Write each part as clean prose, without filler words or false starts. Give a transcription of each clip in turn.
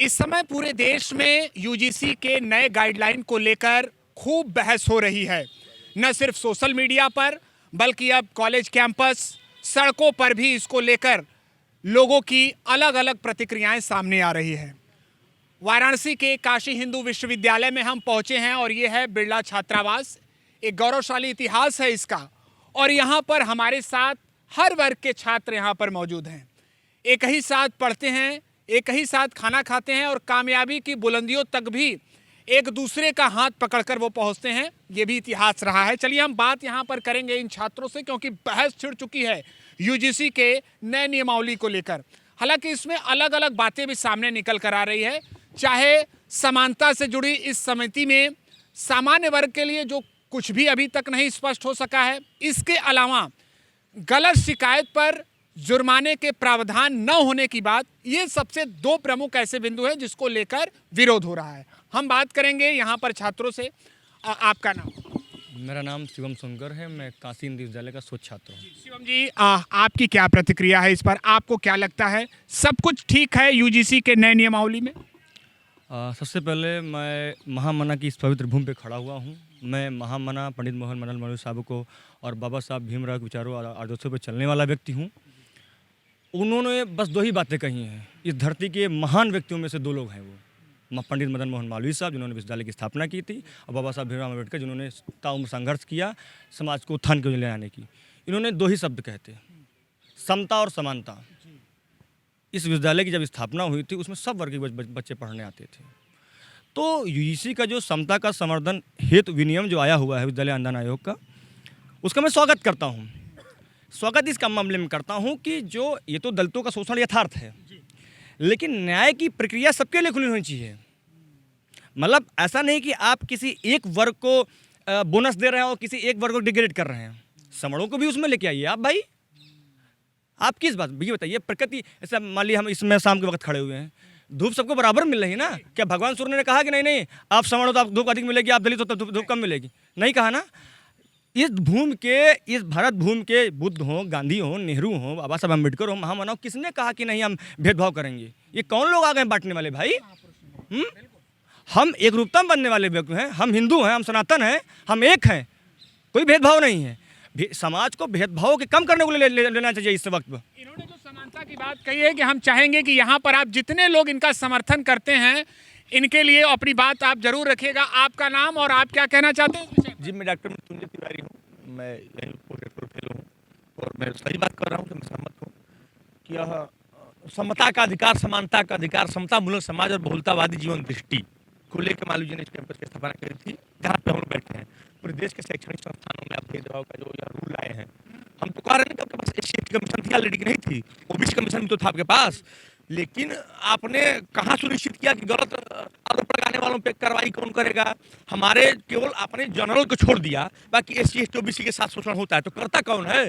इस समय पूरे देश में यूजीसी के नए गाइडलाइन को लेकर खूब बहस हो रही है। न सिर्फ सोशल मीडिया पर बल्कि अब कॉलेज कैंपस, सड़कों पर भी इसको लेकर लोगों की अलग अलग प्रतिक्रियाएं सामने आ रही है। वाराणसी के काशी हिंदू विश्वविद्यालय में हम पहुंचे हैं और ये है बिरला छात्रावास। एक गौरवशाली इतिहास है इसका और यहाँ पर हमारे साथ हर वर्ग के छात्र यहाँ पर मौजूद हैं। एक ही साथ पढ़ते हैं, एक ही साथ खाना खाते हैं और कामयाबी की बुलंदियों तक भी एक दूसरे का हाथ पकड़कर वो पहुंचते हैं। ये भी इतिहास रहा है। चलिए हम बात यहाँ पर करेंगे इन छात्रों से, क्योंकि बहस छिड़ चुकी है यूजीसी के नए नियमावली को लेकर। हालांकि इसमें अलग अलग बातें भी सामने निकल कर आ रही है। चाहे समानता से जुड़ी इस समिति में सामान्य वर्ग के लिए जो कुछ भी अभी तक नहीं स्पष्ट हो सका है, इसके अलावा गलत शिकायत पर जुर्माने के प्रावधान न होने की बात, ये सबसे दो प्रमुख ऐसे बिंदु हैं जिसको लेकर विरोध हो रहा है। हम बात करेंगे यहाँ पर छात्रों से। आपका नाम? मेरा नाम शिवम सोनकर है। मैं काशी हिंदू विद्यालय का शोध छात्र हूँ। शिवम जी, आपकी क्या प्रतिक्रिया है इस पर? आपको क्या लगता है सब कुछ ठीक है यूजीसी के नए नियमावली में? सबसे पहले मैं महामना की इस पवित्र भूमि पे खड़ा हुआ हूँ। मैं महामना पंडित मोहन मदन मालवीय साहब को और बाबा साहब भीमराव के विचारों और आदर्शों पर चलने वाला व्यक्ति हूँ। उन्होंने बस दो ही बातें कही हैं। इस धरती के महान व्यक्तियों में से दो लोग हैं, वो पंडित मदन मोहन मालवीय साहब जिन्होंने विश्वविद्यालय की स्थापना की थी, और बाबा साहब भीमराव अम्बेडकर जिन्होंने ताउम्र संघर्ष किया समाज को उत्थान के ले आने की। इन्होंने दो ही शब्द कहते, समता और समानता। इस विश्वविद्यालय की जब स्थापना हुई थी उसमें सब वर्ग के बच्चे पढ़ने आते थे। तो यूजीसी का जो समता का समर्थन हेतु विनियम जो आया हुआ है विद्यालय अनुदान आयोग का, उसका मैं स्वागत करता हूँ। स्वागत इस मामले में करता हूँ कि जो ये तो दलितों का शोषण यथार्थ है, लेकिन न्याय की प्रक्रिया सबके लिए खुली होनी चाहिए। मतलब ऐसा नहीं कि आप किसी एक वर्ग को बोनस दे रहे हैं और किसी एक वर्ग को डिग्रेड कर रहे हैं। समणों को भी उसमें लेके आइए आप भाई। आप किस बात ये बताइए? प्रकृति ऐसा मान लीजिए हम इसमें शाम के वक्त खड़े हुए हैं, धूप सबको बराबर मिल रही है ना? क्या भगवान सूर्य ने कहा कि नहीं नहीं आप सवर्ण हो तो आप धूप अधिक मिलेगी, आप दलित हो तो धूप कम मिलेगी? नहीं कहा ना। इस भूमि के, इस भारत भूमि के बुद्ध हो, गांधी हो, नेहरू हो, बाबा साहब अम्बेडकर हो, महामानव, किसने कहा कि नहीं हम भेदभाव करेंगे? ये कौन लोग आ गए बांटने वाले भाई? हम एक रूपता में बनने वाले व्यक्ति हैं। हम हिंदू हैं, हम सनातन हैं, हम एक हैं, कोई भेदभाव नहीं है। समाज को भेदभाव के कम करने को लेना चाहिए इस वक्त। इन्होंने जो समानता की बात कही है कि हम चाहेंगे कि यहाँ पर आप जितने लोग इनका समर्थन करते हैं इनके लिए अपनी बात आप जरूर रखिएगा। आपका नाम और आप क्या कहना चाहते हैं? जी, मैं डॉक्टर मृत्युंजय तिवारी हूँ। मैं यहीं पोस्ट फेलो हूँ और मैं सही बात कर रहा हूँ कि मैं सहमत हूँ कि यह समता का अधिकार, समानता का अधिकार, समता मूलक समाज और बहुलतावादी जीवन दृष्टि को लेकर मालवीय जी ने इस कैंपस की स्थापना करी थी, जहाँ पे हम लोग बैठे हैं। पूरे देश के शैक्षणिक संस्थानों में आप भेदभाव का जो यह रूल लाए हैं, हम तो कह रहे हैं कि आपके पास एससी कमीशन थी ऑलरेडी, की नहीं थी? ओबीसी कमीशन भी तो था आपके पास, लेकिन आपने कहाँ सुनिश्चित किया कि गलत आरोप लगाने वालों पे कार्रवाई कौन करेगा? हमारे केवल आपने जनरल को छोड़ दिया, बाकी एससी एसटी ओबीसी के साथ शोषण होता है तो करता कौन है?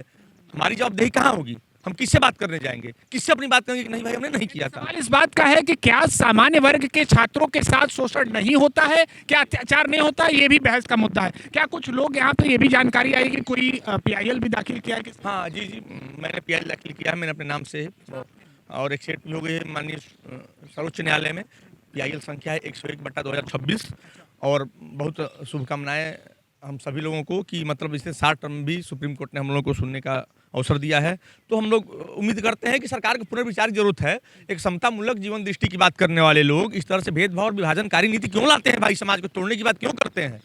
हमारी जवाबदेही कहाँ होगी? हम किससे बात करने जाएंगे? किससे अपनी बात करेंगे कि नहीं भाई हमने नहीं किया था? सवाल इस बात का है कि क्या सामान्य वर्ग के छात्रों के साथ शोषण नहीं होता है, क्या अत्याचार नहीं होता है? ये भी बहस का मुद्दा है। क्या कुछ लोग यहाँ पे ये भी जानकारी आई कि कोई पीआईएल भी दाखिल किया है? हाँ जी, मैंने पीआईएल दाखिल किया है, मैंने अपने नाम से, और एक सेट भी हो गई है माननीय सर्वोच्च न्यायालय में। पीआईएल संख्या है 101/2026 और बहुत शुभकामनाएं हम सभी लोगों को कि मतलब इससे 60 टर्म भी सुप्रीम कोर्ट ने हम लोगों को सुनने का अवसर दिया है। तो हम लोग उम्मीद करते हैं कि सरकार को पुनर्विचार की जरूरत है। एक समतामूलक जीवन दृष्टि की बात करने वाले लोग इस तरह से भेदभाव और विभाजनकारी नीति क्यों लाते हैं भाई? समाज को तोड़ने की बात क्यों करते हैं?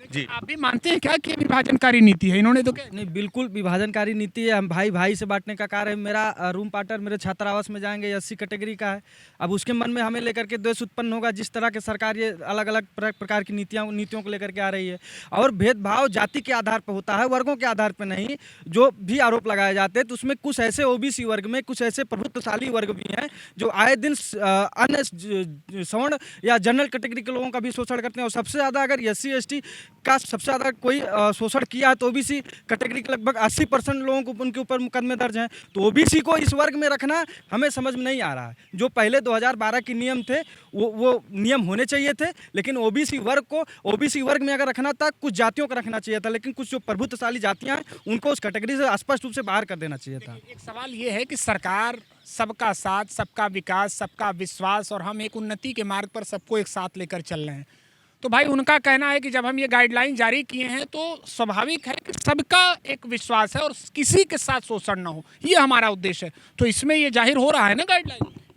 जी, आप भी मानते हैं क्या कि विभाजनकारी नीति है? इन्होंने तो क्या नहीं, बिल्कुल विभाजनकारी नीति है। हम भाई भाई से बांटने का कार्य है। मेरा रूम पार्टनर मेरे छात्रावास में जाएंगे 80 कैटेगरी का है। अब उसके मन में हमें लेकर के द्वेष उत्पन्न होगा जिस तरह के सरकार ये अलग अलग प्रकार की नीतियों को लेकर के आ रही है। और भेदभाव जाति के आधार पर होता है, वर्गों के आधार पर नहीं। जो भी आरोप लगाए जाते हैं तो उसमें कुछ ऐसे ओबीसी वर्ग में कुछ ऐसे प्रभुत्वशाली वर्ग भी हैं जो आए दिन अन्य सवर्ण या जनरल कैटेगरी के लोगों का भी शोषण करते हैं। और सबसे ज़्यादा अगर एससी एसटी का सबसे ज़्यादा कोई शोषण किया है तो ओबीसी कैटेगरी के लगभग 80% लोगों को उनके ऊपर मुकदमे दर्ज हैं। तो ओबीसी को इस वर्ग में रखना हमें समझ में नहीं आ रहा है। जो पहले 2012 के नियम थे वो नियम होने चाहिए थे, लेकिन ओबीसी वर्ग में अगर रखना था कुछ जातियों का रखना चाहिए था, लेकिन कुछ जो प्रभुत्वशाली जातियाँ हैं उनको उस कैटेगरी से स्पष्ट रूप से बाहर कर देना चाहिए था। एक सवाल ये है कि सरकार सबका साथ, सबका विकास, सबका विश्वास और हम एक उन्नति के मार्ग पर सबको एक साथ लेकर चल रहे हैं। तो भाई उनका कहना है कि जब हम ये गाइडलाइन जारी किए हैं तो स्वाभाविक है कि सबका एक विश्वास है और किसी के साथ शोषण ना हो, ये हमारा उद्देश्य है। तो इसमें ये जाहिर हो रहा है ना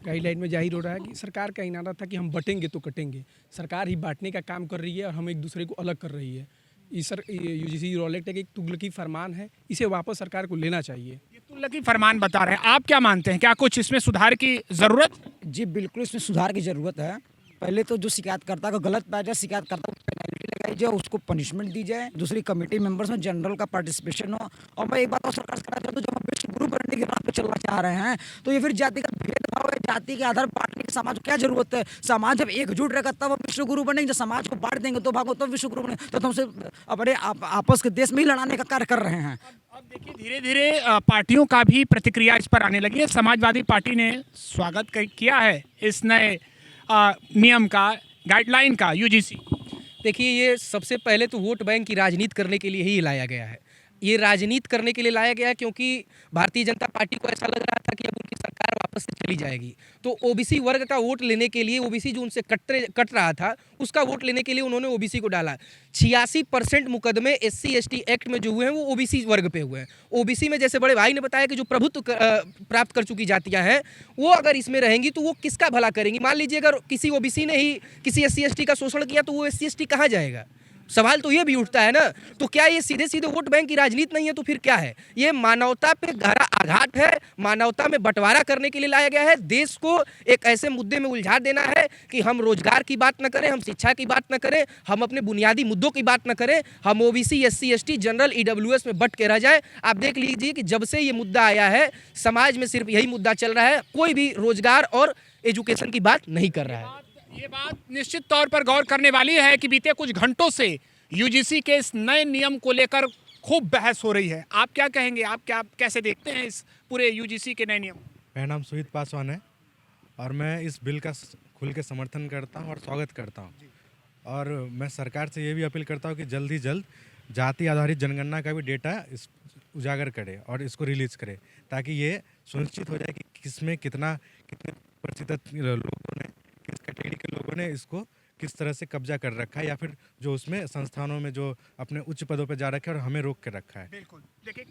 गाइडलाइन में जाहिर हो रहा है कि सरकार का इरादा था कि हम बटेंगे तो कटेंगे। सरकार ही बांटने का काम कर रही है और हम एक दूसरे को अलग कर रही है। यूजीसी रूल एक्ट एक तुगलकी फरमान है, इसे वापस सरकार को लेना चाहिए। ये तुगलकी फरमान बता रहे हैं, आप क्या मानते हैं, क्या कुछ इसमें सुधार की जरूरत? जी बिल्कुल, इसमें सुधार की ज़रूरत है। पहले तो जो शिकायतकर्ता को गलत पाया जाए, शिकायतकर्ता को पेनल्टी लगाई जाए, उसको पनिशमेंट दी जाए। दूसरी कमेटी मेंबर्स में जनरल का पार्टिसिपेशन हो। और मैं एक बात और सरकार से कहना चाहता हूँ, जब हम विश्व गुरु बनने की राह पे चलना चाह रहे हैं तो ये फिर जाति का भेदभाव है, जाति के आधार पर बांटने की समाज को क्या जरूरत है? समाज जब एकजुट रहेगा तब हम विश्व गुरु बनेंगे। जब समाज को बांट देंगे तो भागो तब विश्व गुरु बनेंगे। तो हमसे अपने आपस के देश में ही लड़ाने का कार्य कर रहे हैं। अब देखिए धीरे धीरे पार्टियों का भी प्रतिक्रिया इस पर आने लगी है। समाजवादी पार्टी ने स्वागत किया है इस नए नियम का, गाइडलाइन का, यूजीसी। देखिए, ये सबसे पहले तो वोट बैंक की राजनीति करने के लिए ही लाया गया है। ये राजनीति करने के लिए लाया गया है क्योंकि भारतीय जनता पार्टी को ऐसा लग रहा था कि अब उनकी सरकार वापस से चली जाएगी। तो ओबीसी वर्ग का वोट लेने के लिए, ओबीसी जो उनसे कट रहा था, उसका वोट लेने के लिए उन्होंने ओबीसी को डाला। 86% मुकदमे SC ST एक्ट में जो हुए हैं वो ओबीसी वर्ग पे हुए हैं। ओबीसी में जैसे बड़े भाई ने बताया कि जो प्रभुत्व प्राप्त कर चुकी जातियां हैं वो अगर इसमें रहेंगी तो वो किसका भला करेंगी? मान लीजिए अगर किसी ओबीसी ने ही किसी SC ST का शोषण किया तो वो SC ST कहाँ जाएगा? सवाल तो ये भी उठता है ना। तो क्या ये सीधे सीधे वोट बैंक की राजनीति नहीं है? तो फिर क्या है? ये मानवता पे गहरा आघात है, मानवता में बंटवारा करने के लिए लाया गया है। देश को एक ऐसे मुद्दे में उलझा देना है कि हम रोजगार की बात न करें, हम शिक्षा की बात न करें, हम अपने बुनियादी मुद्दों की बात न करें, हम OBC SC ST general EWS में बट के रह जाए। आप देख लीजिए कि जब से ये मुद्दा आया है समाज में सिर्फ यही मुद्दा चल रहा है, कोई भी रोजगार और एजुकेशन की बात नहीं कर रहा है। ये बात निश्चित तौर पर गौर करने वाली है कि बीते कुछ घंटों से यूजीसी के इस नए नियम को लेकर खूब बहस हो रही है। आप क्या कहेंगे, आप कैसे देखते हैं इस पूरे यूजीसी के नए नियम? मेरा नाम सुहित पासवान है और मैं इस बिल का खुल के समर्थन करता हूं और स्वागत करता हूं। और मैं सरकार से ये भी अपील करता हूं कि जल्द ही जल्द जाति आधारित जनगणना का भी डेटा उजागर करे और इसको रिलीज़ करे, ताकि ये सुनिश्चित हो जाए कि कितने प्रतिशत लोगों ने, किस कैटेगरी के लोगों ने इसको किस तरह से कब्जा कर रखा है, या फिर जो उसमें संस्थानों में जो अपने उच्च पदों पर जा रखे हैं और हमें रोक के रखा है। बिल्कुल, देखिए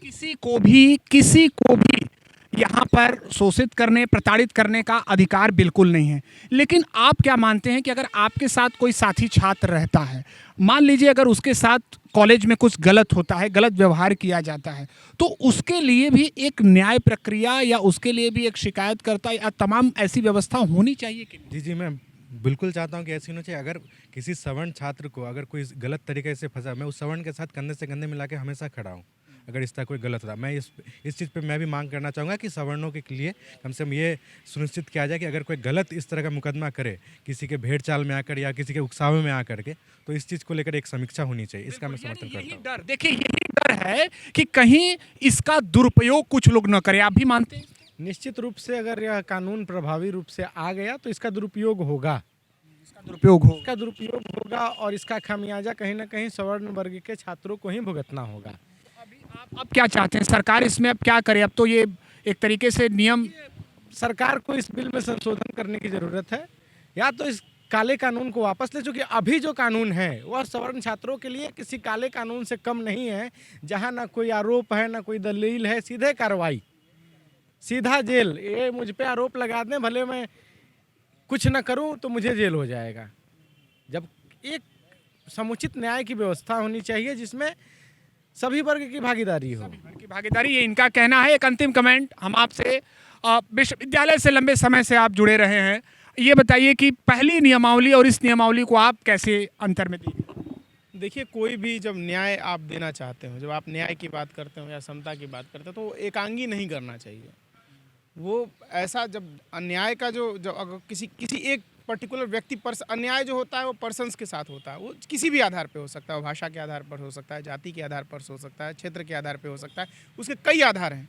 किसी को भी यहाँ पर शोषित करने, प्रताड़ित करने का अधिकार बिल्कुल नहीं है। लेकिन आप क्या मानते हैं कि अगर आपके साथ कोई साथी छात्र रहता है, मान लीजिए अगर उसके साथ कॉलेज में कुछ गलत होता है, गलत व्यवहार किया जाता है, तो उसके लिए भी एक न्याय प्रक्रिया या उसके लिए भी एक शिकायतकर्ता या तमाम ऐसी व्यवस्था होनी चाहिए कि नहीं? जी, मैं बिल्कुल चाहता हूं कि ऐसी होनी चाहिए। अगर किसी सवर्ण छात्र को अगर कोई गलत तरीके से फंसा, मैं उस सवर्ण के साथ कंधे से कंधे मिला के हमेशा खड़ा हूं। अगर इस तरह कोई गलत होता, मैं इस चीज़ पे मैं भी मांग करना चाहूँगा कि सवर्णों के लिए कम से कम ये सुनिश्चित किया जाए कि अगर कोई गलत इस तरह का मुकदमा करे, किसी के भेड़ चाल में आकर या किसी के उकसावे में आकर के, तो इस चीज़ को लेकर एक समीक्षा होनी चाहिए। इसका मैं समर्थन करता हूँ। डर, देखिए यही डर है कि कहीं इसका दुरुपयोग कुछ लोग न करें। आप भी मानते हैं? निश्चित रूप से अगर यह कानून प्रभावी रूप से आ गया तो इसका दुरुपयोग होगा। इसका दुरुपयोग होगा और इसका खामियाजा कहीं ना कहीं सवर्ण वर्ग के छात्रों को ही भुगतना होगा। आप क्या चाहते हैं सरकार इसमें अब क्या करे? अब तो ये एक तरीके से नियम, सरकार को इस बिल में संशोधन करने की ज़रूरत है, या तो इस काले कानून को वापस ले, चूँकि अभी जो कानून है वह सवर्ण छात्रों के लिए किसी काले कानून से कम नहीं है, जहाँ ना कोई आरोप है ना कोई दलील है, सीधे कार्रवाई, सीधा जेल। ये मुझ पे आरोप लगा दें, भले मैं कुछ न करूं तो मुझे जेल हो जाएगा। जब एक समुचित न्याय की व्यवस्था होनी चाहिए जिसमें सभी वर्ग की भागीदारी हो। ये इनका कहना है। एक अंतिम कमेंट हम आपसे, विश्वविद्यालय से लंबे समय से आप जुड़े रहे हैं, ये बताइए कि पहली नियमावली और इस नियमावली को आप कैसे अंतर में देखते? देखिए, कोई भी जब न्याय आप देना चाहते हो, जब आप न्याय की बात करते हो या समता की बात करते हो, तो एकांगी नहीं करना चाहिए। वो ऐसा जब अन्याय का जो अगर किसी एक पर्टिकुलर व्यक्ति पर अन्याय जो होता है वो पर्सन्स के साथ होता है, वो किसी भी आधार पे हो सकता है, भाषा के आधार पर हो सकता है, जाति के आधार पर हो सकता है, क्षेत्र के आधार पे हो सकता है, उसके कई आधार हैं,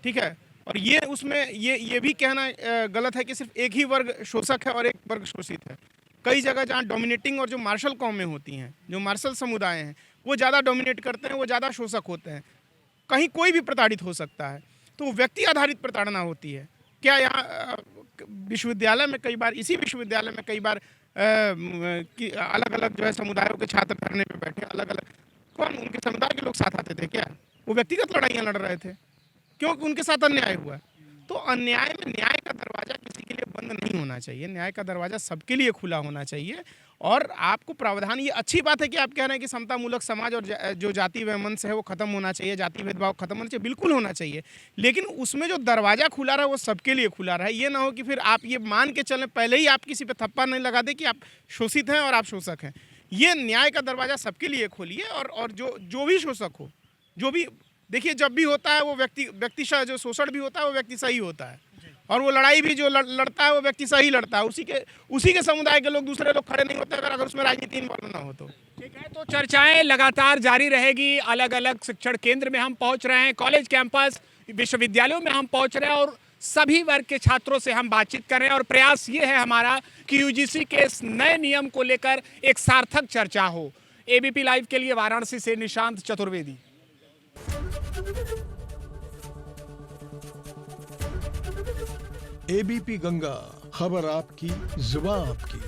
ठीक है। और ये उसमें ये भी कहना गलत है कि सिर्फ एक ही वर्ग शोषक है और एक वर्ग शोषित है। कई जगह जहाँ डोमिनेटिंग और जो मार्शल कौमें होती हैं, जो मार्शल समुदाय हैं, वो ज़्यादा डोमिनेट करते हैं, वो ज़्यादा शोषक होते हैं। कहीं कोई भी प्रताड़ित हो सकता है, तो वो व्यक्ति आधारित प्रताड़ना होती है। क्या यहाँ विश्वविद्यालय में कई बार, इसी विश्वविद्यालय में कई बार अलग अलग जो है समुदायों के छात्र पढ़ने में बैठे, अलग अलग, कौन उनके समुदाय के लोग साथ आते थे क्या? वो व्यक्तिगत लड़ाइयाँ लड़ रहे थे, क्योंकि उनके साथ अन्याय हुआ। तो अन्याय में न्याय का दरवाजा किसी के लिए बंद नहीं होना चाहिए, न्याय का दरवाजा सबके लिए खुला होना चाहिए। और आपको प्रावधान, ये अच्छी बात है कि आप कह रहे हैं कि समतामूलक समाज और जो जाति वैमनस्य है वो खत्म होना चाहिए, जाति भेदभाव खत्म होना चाहिए, बिल्कुल होना चाहिए, लेकिन उसमें जो दरवाजा खुला रहा है वो सबके लिए खुला रहा है। ये ना हो कि फिर आप ये मान के चलें, पहले ही आप किसी पे थप्पा नहीं लगा दे कि आप शोषित हैं और आप शोषक हैं। ये न्याय का दरवाजा सबके लिए खोलिए, और जो भी शोषक हो, जो भी, देखिए जब भी होता है वो व्यक्ति जो शोषण भी होता है वो व्यक्ति सही होता है, और वो लड़ाई भी जो लड़ता है वो व्यक्ति सही लड़ता है। उसी के समुदाय के लोग, दूसरे लोग खड़े नहीं होते अगर उसमें राजनीति इन्वॉल्व ना हो तो। ठीक है, तो चर्चाएं लगातार जारी रहेगी। अलग अलग शिक्षण केंद्र में हम पहुंच रहे हैं, कॉलेज कैंपस, विश्वविद्यालयों में हम पहुंच रहे हैं, और सभी वर्ग के छात्रों से हम बातचीत कर रहे हैं। और प्रयास ये है हमारा कि यूजीसी के इस नए नियम को लेकर एक सार्थक चर्चा हो। एबीपी लाइव के लिए वाराणसी से निशांत चतुर्वेदी। एबीपी गंगा, खबर आपकी, जुबान आपकी।